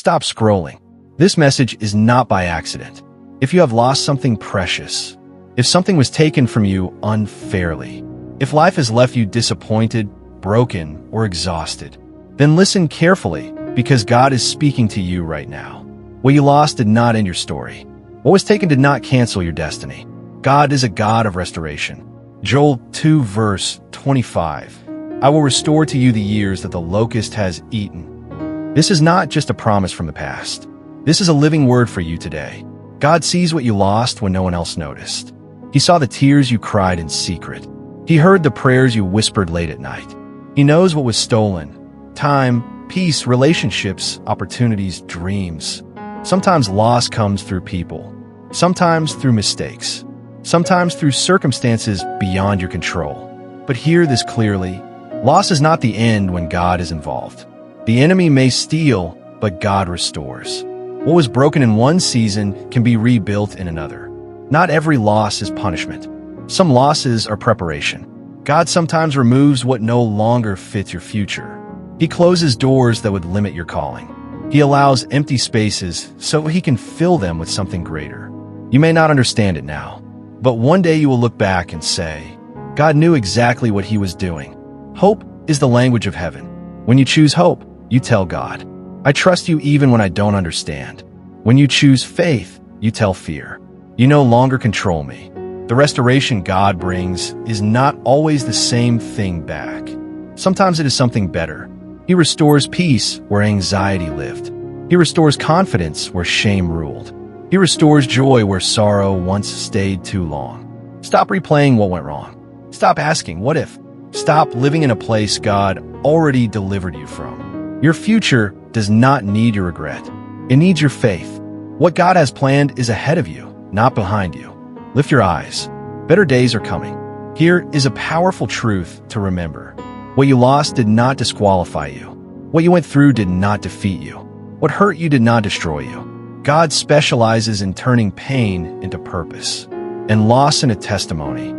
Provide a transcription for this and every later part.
stop scrolling. This message is not by accident. If you have lost something precious, if something was taken from you unfairly, if life has left you disappointed, broken, or exhausted, then listen carefully because God is speaking to you right now. What you lost did not end your story. What was taken did not cancel your destiny. God is a God of restoration. Joel 2 verse 25. I will restore to you the years that the locust has eaten. This is not just a promise from the past. This is a living word for you today. God sees what you lost when no one else noticed. He saw the tears you cried in secret. He heard the prayers you whispered late at night. He knows what was stolen. Time, peace, relationships, opportunities, dreams. Sometimes loss comes through people. Sometimes through mistakes. Sometimes through circumstances beyond your control. But hear this clearly. Loss is not the end when God is involved. The enemy may steal, but God restores. What was broken in one season can be rebuilt in another. Not every loss is punishment. Some losses are preparation. God sometimes removes what no longer fits your future. He closes doors that would limit your calling. He allows empty spaces so He can fill them with something greater. You may not understand it now, but one day you will look back and say, God knew exactly what He was doing. Hope is the language of heaven. When you choose hope, you tell God, I trust you even when I don't understand. When you choose faith, you tell fear, you no longer control me. The restoration God brings is not always the same thing back. Sometimes it is something better. He restores peace where anxiety lived. He restores confidence where shame ruled. He restores joy where sorrow once stayed too long. Stop replaying what went wrong. Stop asking, what if? Stop living in a place God already delivered you from. Your future does not need your regret. It needs your faith. What God has planned is ahead of you, not behind you. Lift your eyes. Better days are coming. Here is a powerful truth to remember. What you lost did not disqualify you. What you went through did not defeat you. What hurt you did not destroy you. God specializes in turning pain into purpose and loss into testimony.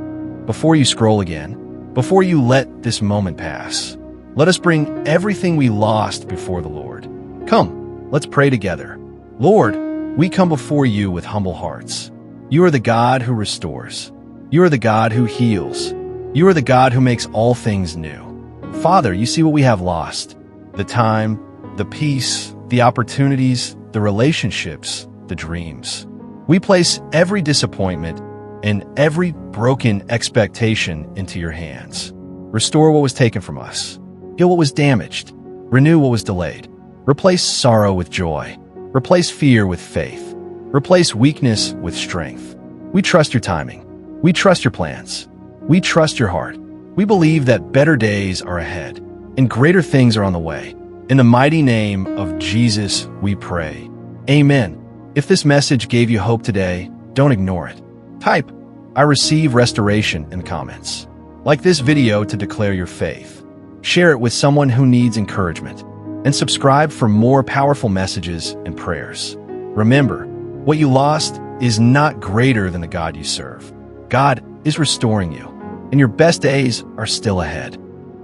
Before you scroll again, before you let this moment pass, let us bring everything we lost before the Lord. Come, let's pray together. Lord, we come before you with humble hearts. You are the God who restores. You are the God who heals. You are the God who makes all things new. Father, you see what we have lost. The time, the peace, the opportunities, the relationships, the dreams. We place every disappointment and every broken expectation into your hands. Restore what was taken from us. Heal what was damaged. Renew what was delayed. Replace sorrow with joy. Replace fear with faith. Replace weakness with strength. We trust your timing. We trust your plans. We trust your heart. We believe that better days are ahead and greater things are on the way. In the mighty name of Jesus, we pray. Amen. If this message gave you hope today, don't ignore it. Type, I receive restoration in the comments. Like this video to declare your faith. Share it with someone who needs encouragement. And subscribe for more powerful messages and prayers. Remember, what you lost is not greater than the God you serve. God is restoring you, and your best days are still ahead.